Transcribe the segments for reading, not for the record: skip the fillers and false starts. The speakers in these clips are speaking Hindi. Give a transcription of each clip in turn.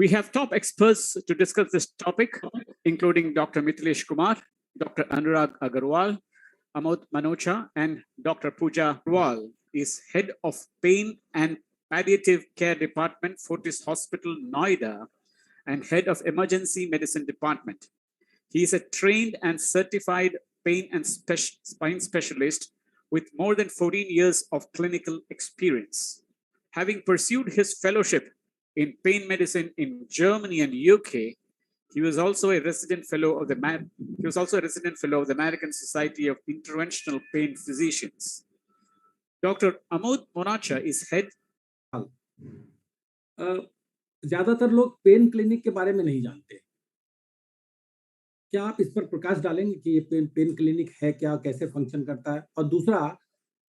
We have top experts to discuss this topic, including Dr. Mithilesh Kumar, Dr. Anurag Agarwal, Amod Manocha, and Dr. Pooja Agarwal is Head of Pain and Palliative Care Department, Fortis Hospital, Noida, and Head of Emergency Medicine Department. He is a trained and certified pain and spine specialist with more than 14 years of clinical experience. Having pursued his fellowship in pain medicine in Germany and UK, he was also a resident fellow of the American Society of Interventional Pain Physicians. Dr. Amod Manocha is head. ज्यादातर लोग पेन क्लिनिक के बारे में नहीं जानते। क्या आप इस पर प्रकाश डालेंगे कि ये पेन क्लिनिक है क्या, कैसे फंक्शन करता है, और दूसरा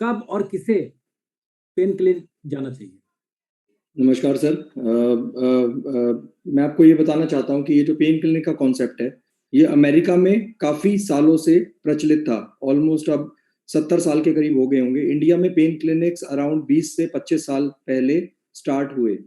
कब और किसे पेन क्लिनिक जाना चाहिए? नमस्कार सर, मैं आपको ये बताना चाहता हूँ कि ये जो पेन क्लिनिक का कॉन्सेप्ट है ये अमेरिका में काफ़ी सालों से प्रचलित था। ऑलमोस्ट अब 70 साल के करीब हो गए होंगे। इंडिया में पेन क्लिनिक्स अराउंड 20 से 25 साल पहले स्टार्ट हुए।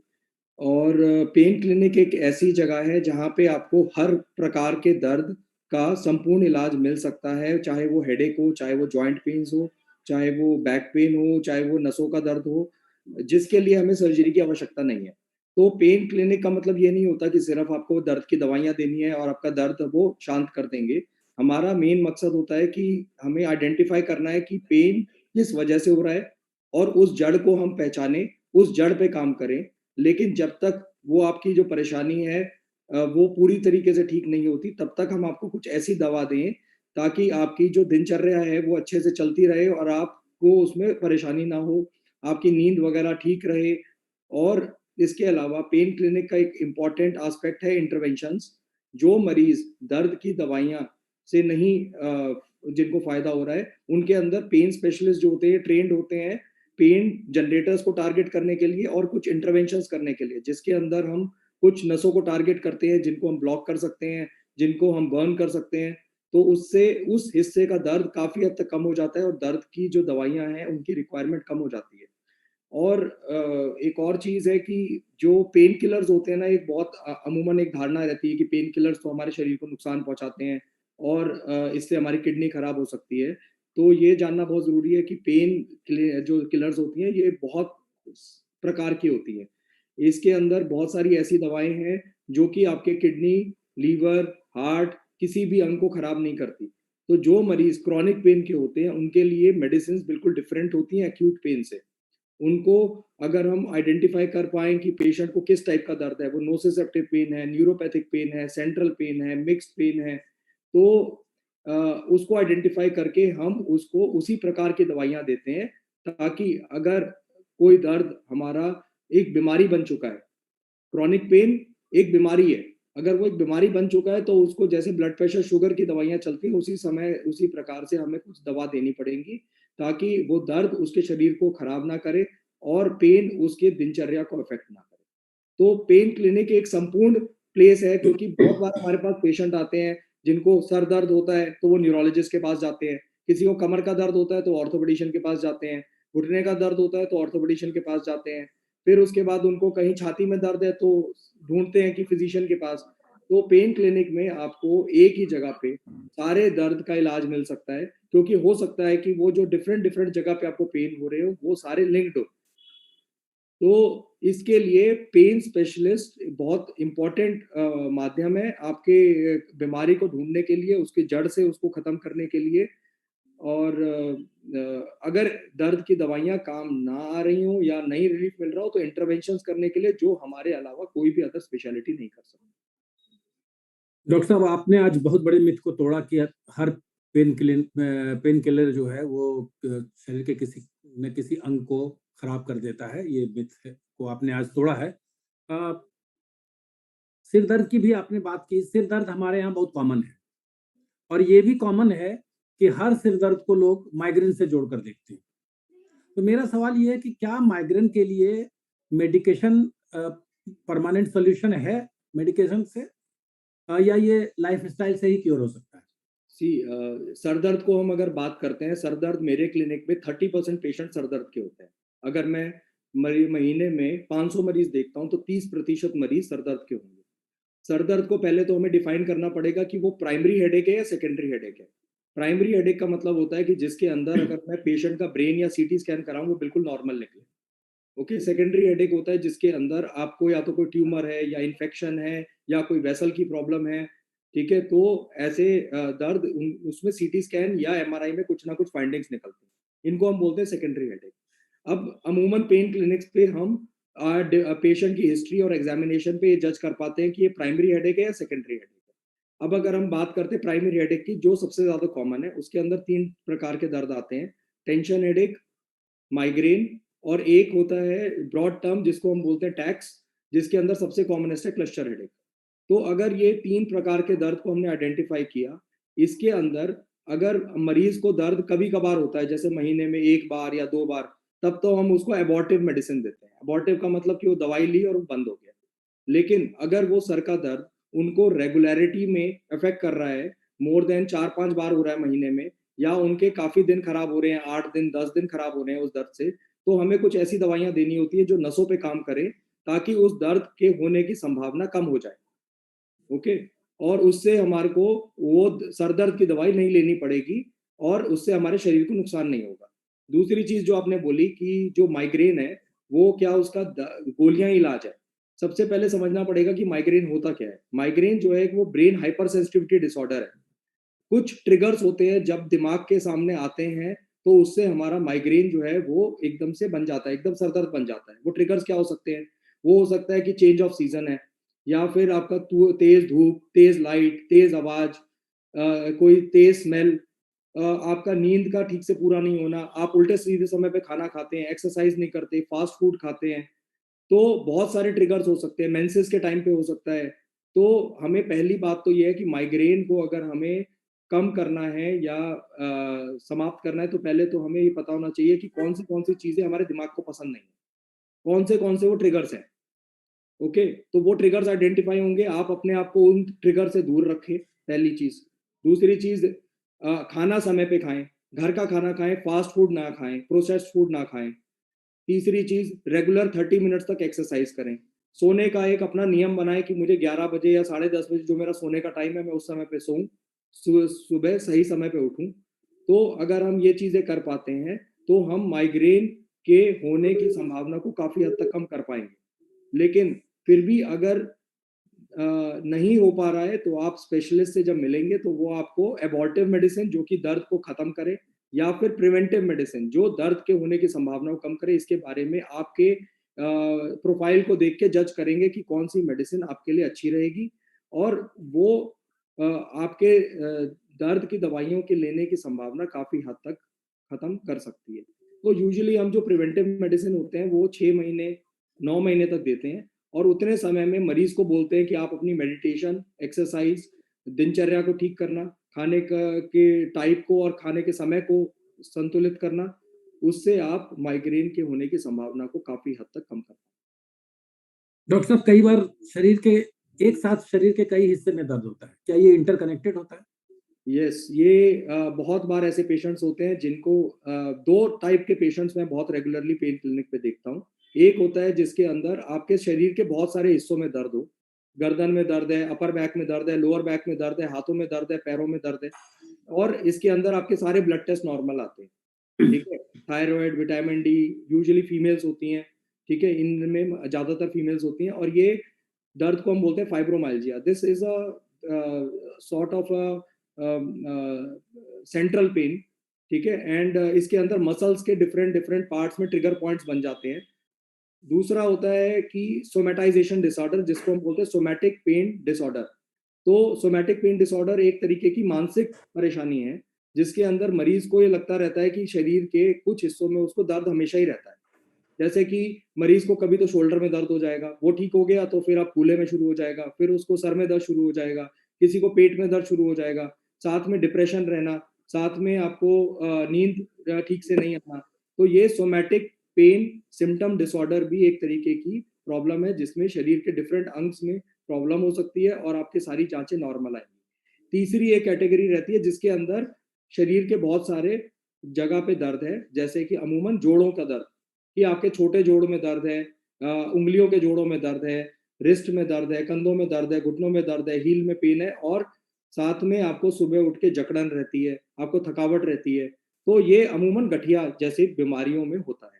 और पेन क्लिनिक एक ऐसी जगह है जहाँ पे आपको हर प्रकार के दर्द का संपूर्ण इलाज मिल सकता है, चाहे वो हेडेक हो, चाहे वो जॉइंट पेन्स हो, चाहे वो बैक पेन हो, चाहे वो नसों का दर्द हो, जिसके लिए हमें सर्जरी की आवश्यकता नहीं है। तो पेन क्लिनिक का मतलब ये नहीं होता कि सिर्फ आपको दर्द की दवाइयाँ देनी है और आपका दर्द वो शांत कर देंगे। हमारा मेन मकसद होता है कि हमें आइडेंटिफाई करना है कि पेन किस वजह से हो रहा है और उस जड़ को हम पहचानें, उस जड़ पे काम करें। लेकिन जब तक वो आपकी जो परेशानी है वो पूरी तरीके से ठीक नहीं होती, तब तक हम आपको कुछ ऐसी दवा दें ताकि आपकी जो दिनचर्या है वो अच्छे से चलती रहे और आपको उसमें परेशानी ना हो, आपकी नींद वगैरह ठीक रहे। और इसके अलावा पेन क्लिनिक का एक इम्पॉर्टेंट एस्पेक्ट है इंटरवेंशंस। जो मरीज दर्द की दवाइयाँ से नहीं जिनको फायदा हो रहा है, उनके अंदर पेन स्पेशलिस्ट जो होते हैं ट्रेंड होते हैं पेन जनरेटर्स को टारगेट करने के लिए और कुछ इंटरवेंशंस करने के लिए, जिसके अंदर हम कुछ नसों को टारगेट करते हैं, जिनको हम ब्लॉक कर सकते हैं, जिनको हम बर्न कर सकते हैं। तो उससे उस हिस्से का दर्द काफी हद तक कम हो जाता है और दर्द की जो दवाइयाँ हैं उनकी रिक्वायरमेंट कम हो जाती है। और एक और चीज है कि जो पेन किलर्स होते हैं ना, एक बहुत अमूमन एक धारणा रहती है कि पेन किलर्स तो हमारे शरीर को नुकसान पहुंचाते हैं और इससे हमारी किडनी खराब हो सकती है। तो ये जानना बहुत जरूरी है कि पेन जो किलर्स होती हैं ये बहुत प्रकार की होती हैं। इसके अंदर बहुत सारी ऐसी दवाएं हैं जो कि आपके किडनी, लीवर, हार्ट किसी भी अंग को खराब नहीं करती। तो जो मरीज क्रॉनिक पेन के होते हैं उनके लिए मेडिसिन बिल्कुल डिफरेंट होती हैं एक्यूट पेन से। उनको अगर हम आइडेंटिफाई कर पाएं कि पेशेंट को किस टाइप का दर्द है, वो नोसिसेप्टिव पेन है, न्यूरोपैथिक पेन है, सेंट्रल पेन है, मिक्स्ड पेन है, तो उसको आइडेंटिफाई करके हम उसको उसी प्रकार की दवाइयाँ देते हैं ताकि अगर कोई दर्द हमारा एक बीमारी बन चुका है, क्रॉनिक पेन एक बीमारी है, अगर वो एक बीमारी बन चुका है तो उसको जैसे ब्लड प्रेशर, शुगर की दवाइयाँ चलती हैं उसी समय उसी प्रकार से हमें कुछ दवा देनी पड़ेगी ताकि वो दर्द उसके शरीर को खराब ना करे और पेन उसके दिनचर्या को अफेक्ट ना करे। तो पेन क्लिनिक एक संपूर्ण प्लेस है, क्योंकि बहुत बार हमारे पास पेशेंट आते हैं जिनको सर दर्द होता है तो वो न्यूरोलॉजिस्ट के पास जाते हैं, किसी को कमर का दर्द होता है तो ऑर्थोपेडिशियन के पास जाते हैं, घुटने का दर्द होता है तो ऑर्थोपेडिशियन के पास जाते हैं, फिर उसके बाद उनको कहीं छाती में दर्द है तो ढूंढते हैं कि फिजिशियन के पास। तो पेन क्लिनिक में आपको एक ही जगह पे सारे दर्द का इलाज मिल सकता है, क्योंकि हो सकता है कि वो जो डिफरेंट जगह पे आपको पेन हो रहे हो वो सारे लिंक्ड हो। तो इसके लिए पेन स्पेशलिस्ट बहुत इम्पोर्टेंट माध्यम है आपके बीमारी को ढूंढने के लिए, उसके जड़ से उसको खत्म करने के लिए। और अगर दर्द की दवाइयाँ काम ना आ रही हो या नहीं रिलीफ मिल रहा हो तो इंटरवेंशंस करने के लिए जो हमारे अलावा कोई भी अदर स्पेशलिटी नहीं कर सकता। डॉक्टर साहब, आपने आज बहुत बड़े मिथ को तोड़ा कि हर पेन किलर जो है वो शरीर के किसी अंग को खराब कर देता है। ये मिथ को आपने आज तोड़ा है। सिर दर्द की भी आपने बात की। सिर दर्द हमारे यहाँ बहुत कॉमन है और ये भी कॉमन है कि हर सिर दर्द को लोग माइग्रेन से जोड़कर देखते हैं। तो मेरा सवाल ये है कि क्या माइग्रेन के लिए मेडिकेशन परमानेंट सोल्यूशन है मेडिकेशन से, या ये लाइफस्टाइल से ही क्योर हो सकता है? सर दर्द को हम अगर बात करते हैं, सर दर्द मेरे क्लिनिक में 30% पेशेंट सर दर्द के होते हैं। अगर मैं महीने में 500 मरीज देखता हूं तो 30% मरीज सर दर्द के होंगे। सर दर्द को पहले तो हमें डिफाइन करना पड़ेगा कि वो प्राइमरी हेडेक है या सेकेंडरी हेडेक है। प्राइमरी हेडेक का मतलब होता है कि जिसके अंदर अगर मैं पेशेंट का ब्रेन या सीटी स्कैन कराऊं वो बिल्कुल नॉर्मल निकले। ओके, सेकेंडरी हेडेक होता है जिसके अंदर आपको या तो कोई ट्यूमर है या इन्फेक्शन है या कोई वेसल की प्रॉब्लम है, ठीक है, तो ऐसे दर्द उसमें सीटी स्कैन या एमआरआई में कुछ ना कुछ फाइंडिंग्स निकलते हैं, इनको हम बोलते हैं सेकेंडरी हेडेक। अब अमूमन पेन क्लिनिक्स पे हम पेशेंट की हिस्ट्री और एग्जामिनेशन पे ये जज कर पाते हैं कि ये प्राइमरी हेडेक है या सेकेंडरी हेडेक है। अब अगर हम बात करते हैं प्राइमरी हेडेक की, जो सबसे ज्यादा कॉमन है, उसके अंदर 3 प्रकार के दर्द आते हैं, टेंशन हेडेक, माइग्रेन, और एक होता है ब्रॉड टर्म जिसको हम बोलते हैं टैक्स, जिसके अंदर सबसे कॉमनेस्ट है क्लस्टर हेडेक। तो अगर ये 3 प्रकार के दर्द को हमने आइडेंटिफाई किया, इसके अंदर अगर मरीज को दर्द कभी कभार होता है, जैसे महीने में 1 बार या 2 बार, तब तो हम उसको एबॉर्टिव मेडिसिन देते हैं। एबॉर्टिव का मतलब कि वो दवाई ली और वो बंद हो गया। लेकिन अगर वो सर का दर्द उनको रेगुलरिटी में अफेक्ट कर रहा है, मोर देन 4-5 बार हो रहा है महीने में, या उनके काफी दिन खराब हो रहे हैं, 8 दिन 10 दिन खराब हो रहे हैं उस दर्द से, तो हमें कुछ ऐसी दवाइयां देनी होती है जो नसों पे काम करें, ताकि उस दर्द के होने की संभावना कम हो जाए। ओके, और उससे हमारे को वो सर दर्द की दवाई नहीं लेनी पड़ेगी और उससे हमारे शरीर को नुकसान नहीं होगा। दूसरी चीज जो आपने बोली कि जो माइग्रेन है वो क्या उसका गोलियां इलाज है, सबसे पहले समझना पड़ेगा कि माइग्रेन होता क्या है। माइग्रेन जो है वो ब्रेन हाइपर सेंसिटिविटी डिसऑर्डर है। कुछ ट्रिगर्स होते हैं जब दिमाग के सामने आते हैं, तो उससे हमारा माइग्रेन जो है वो एकदम से बन जाता है, एकदम सरदर्द बन जाता है। वो ट्रिगर्स क्या हो सकते हैं? वो हो सकता है कि चेंज ऑफ सीजन है, या फिर आपका तेज धूप, तेज लाइट, तेज आवाज, कोई तेज स्मेल, आपका नींद का ठीक से पूरा नहीं होना, आप उल्टे सीधे समय पे खाना खाते हैं, एक्सरसाइज नहीं करते, फास्ट फूड खाते हैं, तो बहुत सारे ट्रिगर्स हो सकते हैं। मेंसेस के टाइम पे हो सकता है। तो हमें पहली बात तो ये है कि माइग्रेन को अगर हमें कम करना है या समाप्त करना है, तो पहले तो हमें ये पता होना चाहिए कि कौन सी चीजें हमारे दिमाग को पसंद नहीं है, कौन से वो ट्रिगर्स हैं। ओके, तो वो ट्रिगर्स आइडेंटिफाई होंगे, आप अपने आप को उन ट्रिगर से दूर रखें, पहली चीज। दूसरी चीज, खाना समय पे खाएं, घर का खाना खाएं, फास्ट फूड ना खाएं, प्रोसेस्ड फूड ना खाएं। तीसरी चीज, रेगुलर 30 मिनट्स तक एक्सरसाइज करें। सोने का एक अपना नियम बनाएं कि मुझे 11 बजे या 10:30 बजे जो मेरा सोने का टाइम है, मैं उस समय पे सोऊं, सुबह सही समय पे उठूं। तो अगर हम ये चीजें कर पाते हैं, तो हम माइग्रेन के होने की संभावना को काफी हद तक कम कर पाएंगे। लेकिन फिर भी अगर नहीं हो पा रहा है, तो आप स्पेशलिस्ट से जब मिलेंगे तो वो आपको एबॉर्टिव मेडिसिन जो कि दर्द को खत्म करे, या फिर प्रिवेंटिव मेडिसिन जो दर्द के होने की संभावना को कम करे, इसके बारे में आपके प्रोफाइल को देख के जज करेंगे कि कौन सी मेडिसिन आपके लिए अच्छी रहेगी, और वो आपके दर्द की दवाइयों के लेने की संभावना काफी हद तक खत्म कर सकती है। तो यूजुअली हम जो प्रिवेंटिव मेडिसिन होते हैं वो 6 महीने 9 महीने तक देते हैं, और उतने समय में मरीज को बोलते हैं कि आप अपनी मेडिटेशन, एक्सरसाइज, दिनचर्या को ठीक करना, खाने के टाइप को और खाने के समय को संतुलित करना, उससे आप माइग्रेन के होने की संभावना को काफी हद तक कम कर पाएंगे। डॉक्टर साहब, कई बार एक साथ शरीर के कई हिस्से में दर्द होता है, क्या ये इंटरकनेक्टेड होता है? यस, ये बहुत बार ऐसे पेशेंट्स होते हैं जिनको 2 टाइप के पेशेंट्स मैं बहुत रेगुलरली पेन क्लिनिक पे देखता हूँ। एक होता है जिसके अंदर आपके शरीर के बहुत सारे हिस्सों में दर्द हो, गर्दन में दर्द है, अपर बैक में दर्द है, लोअर बैक में दर्द है, हाथों में दर्द है, पैरों में दर्द है, और इसके अंदर आपके सारे ब्लड टेस्ट नॉर्मल आते हैं, ठीक है। Thyroid, vitamin D, usually females होती हैं, ठीक है, इनमें ज्यादातर फीमेल्स होती हैं, और ये दर्द को हम बोलते हैं fibromyalgia. This is a sort of central pain, ठीक है, एंड इसके अंदर मसल्स के डिफरेंट डिफरेंट पार्ट्स में ट्रिगर पॉइंट्स बन जाते हैं। दूसरा होता है कि सोमेटाइजेशन डिसऑर्डर, जिसको हम बोलते हैं सोमैटिक पेन डिसऑर्डर। तो सोमैटिक पेन डिसऑर्डर एक तरीके की मानसिक परेशानी है, जिसके अंदर मरीज को ये लगता रहता है कि शरीर के कुछ हिस्सों में उसको दर्द हमेशा ही रहता है। जैसे कि मरीज को कभी तो शोल्डर में दर्द हो जाएगा, वो ठीक हो गया तो फिर आप कूल्हे में शुरू हो जाएगा, फिर उसको सर में दर्द शुरू हो जाएगा, किसी को पेट में दर्द शुरू हो जाएगा, साथ में डिप्रेशन रहना, साथ में आपको नींद ठीक से नहीं आना। तो ये सोमैटिक पेन सिम्टम डिसऑर्डर भी एक तरीके की प्रॉब्लम है, जिसमें शरीर के डिफरेंट अंग्स में प्रॉब्लम हो सकती है और आपकी सारी जांचें नॉर्मल आएंगी। तीसरी एक कैटेगरी रहती है जिसके अंदर शरीर के बहुत सारे जगह पे दर्द है, जैसे कि अमूमन जोड़ों का दर्द, कि आपके छोटे जोड़ में दर्द है, उंगलियों के जोड़ों में दर्द है, रिस्ट में दर्द है, कंधों में दर्द है, घुटनों में दर्द है, हील में पेन है, और साथ में आपको सुबह उठ के जकड़न रहती है, आपको थकावट रहती है, तो ये अमूमन गठिया जैसी बीमारियों में होता है।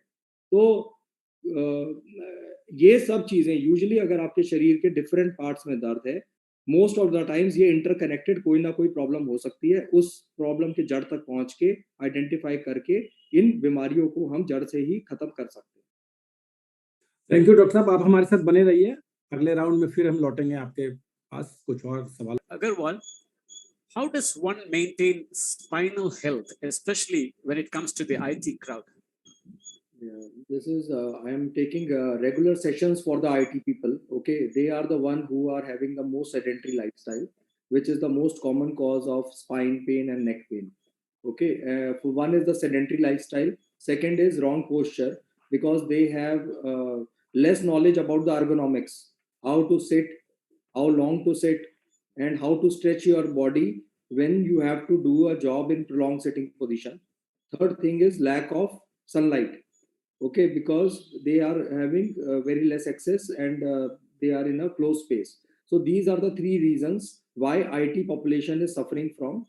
तो ये सब चीजें यूजुअली अगर आपके शरीर के डिफरेंट पार्ट्स में दर्द है, मोस्ट ऑफ द टाइम्स ये इंटरकनेक्टेड कोई ना कोई प्रॉब्लम हो सकती है। उस प्रॉब्लम के जड़ तक पहुंच के आइडेंटिफाई करके इन बीमारियों को हम जड़ से ही खत्म कर सकते हैं। थैंक यू डॉक्टर साहब, आप हमारे साथ बने रहिए। अगले राउंड में फिर हम लौटेंगे आपके पास कुछ और सवाल। Agarwal, how does one maintain spinal health, especially when it comes to the IT crowd? Yeah, this is I am taking regular sessions for the IT people. Okay, they are the one who are having the most sedentary lifestyle, which is the most common cause of spine pain and neck pain. Okay, one is the sedentary lifestyle. Second is wrong posture, because they have less knowledge about the ergonomics, how to sit, how long to sit, and how to stretch your body when you have to do a job in prolonged sitting position. Third thing is lack of sunlight. Okay, because they are having very less access, and they are in a closed space. So these are the three reasons why IT population is suffering from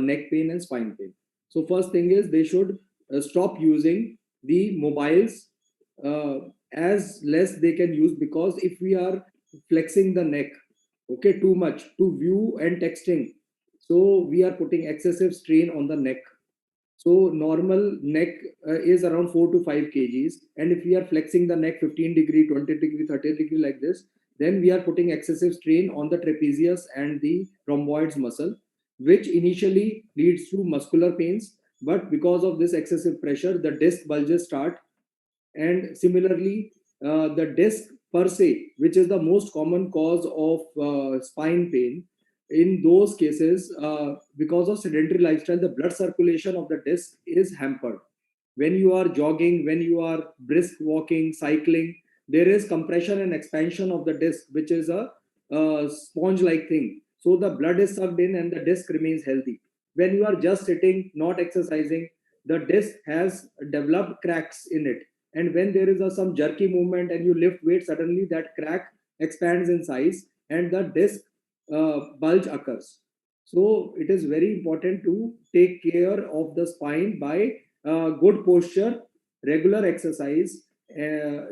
neck pain and spine pain. So first thing is they should stop using the mobiles as less they can use, because if we are flexing the neck, okay, too much to view and texting, so we are putting excessive strain on the neck. So normal neck is around 4 to 5 kgs, and if we are flexing the neck 15 degree, 20 degree, 30 degree like this, then we are putting excessive strain on the trapezius and the rhomboids muscle, which initially leads to muscular pains. But because of this excessive pressure, the disc bulges start, and similarly, the disc per se, which is the most common cause of spine pain, in those cases, because of sedentary lifestyle, the blood circulation of the disc is hampered. When you are jogging, when you are brisk walking, cycling, there is compression and expansion of the disc, which is a sponge-like thing. So the blood is sucked in and the disc remains healthy. When you are just sitting, not exercising, the disc has developed cracks in it. And when there is some jerky movement and you lift weight, suddenly that crack expands in size and the disc bulge occurs. So it is very important to take care of the spine by good posture, regular exercise.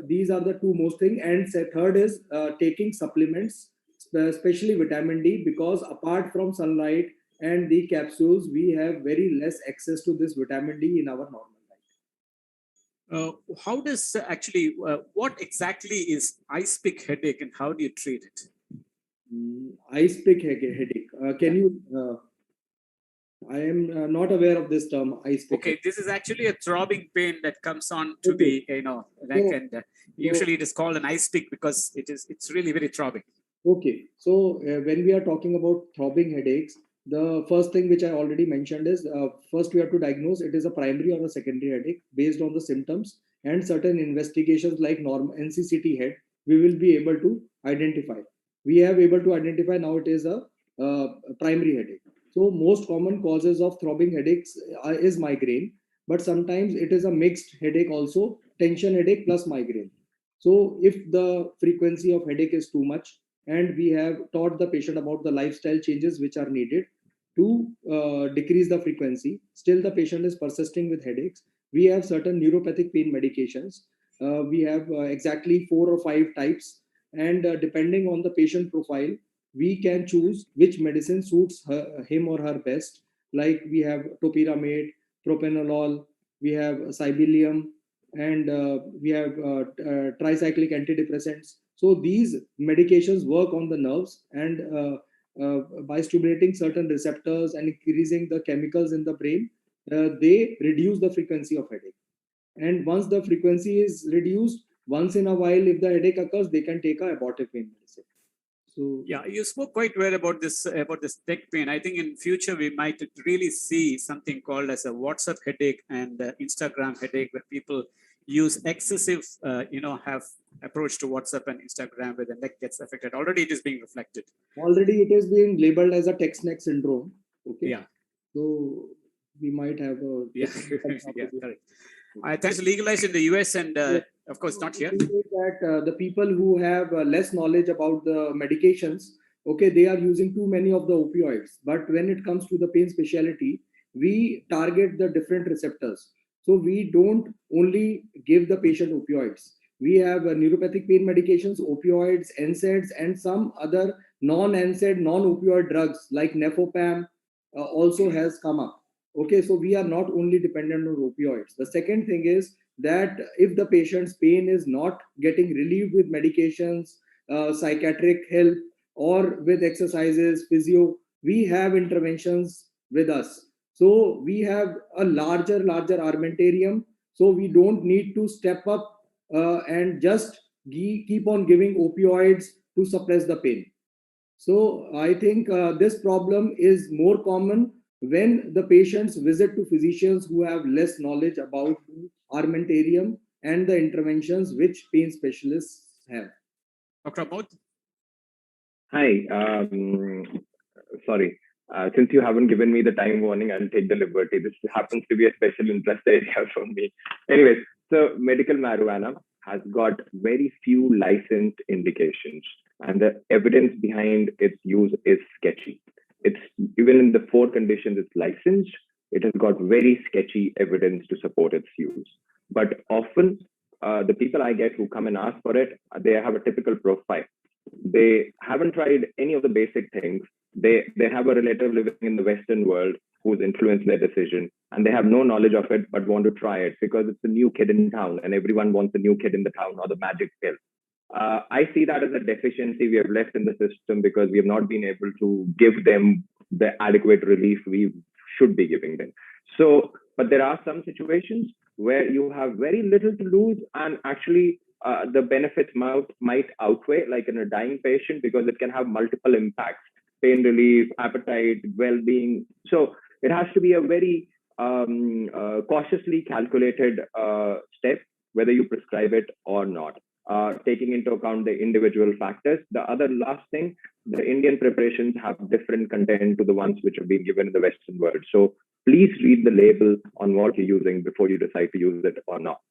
These are the two most thing. And third is taking supplements, especially vitamin D, because apart from sunlight and the capsules, we have very less access to this vitamin D in our normal life. How does what exactly is ice pick headache and how do you treat it? Ice pick headache. Can you? I am not aware of this term, ice pick. Okay, this is actually a throbbing pain that comes on to the neck, and usually it is called an ice pick because it's really very throbbing. Okay, so when we are talking about throbbing headaches, the first thing which I already mentioned is first we have to diagnose it is a primary or a secondary headache based on the symptoms and certain investigations like NCCT head. We will be able to identify. We have able to identify now it is a primary headache. So most common causes of throbbing headaches is migraine, but sometimes it is a mixed headache also, tension headache plus migraine. So if the frequency of headache is too much, and we have taught the patient about the lifestyle changes which are needed to decrease the frequency, still the patient is persisting with headaches, we have certain neuropathic pain medications. We have exactly 4 or 5 types, and depending on the patient profile, we can choose which medicine suits him or her best. Like we have topiramate, propranolol, we have cybelium, and we have tricyclic antidepressants. So these medications work on the nerves, and by stimulating certain receptors and increasing the chemicals in the brain, they reduce the frequency of headache. And once the frequency is reduced, once in a while, if the headache occurs, they can take a abortive pain medicine. So yeah, you spoke quite well about this neck pain. I think in future we might really see something called as a WhatsApp headache and Instagram headache, where people use excessive, have approach to WhatsApp and Instagram where the neck gets affected. Already it is being reflected. Already it is being labeled as a text neck syndrome. Okay. Yeah. So we might have a Yeah, yeah, correct. That's legalized in the US and of course not here. That the people who have less knowledge about the medications, okay, they are using too many of the opioids. But when it comes to the pain specialty, we target the different receptors. So we don't only give the patient opioids. We have neuropathic pain medications, opioids, NSAIDs, and some other non-NSAID, non-opioid drugs like Nefopam also has come up. Okay, so we are not only dependent on opioids. The second thing is that if the patient's pain is not getting relieved with medications, psychiatric help, or with exercises, physio, we have interventions with us. So we have a larger armamentarium. So we don't need to step up and just keep on giving opioids to suppress the pain. So I think this problem is more common when the patients visit to physicians who have less knowledge about the armamentarium and the interventions which pain specialists have. Dr. Amod? Hi, sorry. Since you haven't given me the time warning, I'll take the liberty. This happens to be a special interest area for me. Anyways, so medical marijuana has got very few licensed indications, and the evidence behind its use is sketchy. It's even in the 4 conditions it's licensed, it has got very sketchy evidence to support its use. But often, the people I get who come and ask for it, they have a typical profile. They haven't tried any of the basic things. They have a relative living in the Western world who's influenced their decision, and they have no knowledge of it but want to try it because it's a new kid in town and everyone wants a new kid in the town or the magic pill. I see that as a deficiency we have left in the system because we have not been able to give them the adequate relief we should be giving them. So, but there are some situations where you have very little to lose, and actually the benefits might outweigh, like in a dying patient, because it can have multiple impacts: pain relief, appetite, well-being. So it has to be a very cautiously calculated step, whether you prescribe it or not, taking into account the individual factors. The other last thing, the Indian preparations have different content to the ones which have been given in the Western world. So please read the label on what you're using before you decide to use it or not.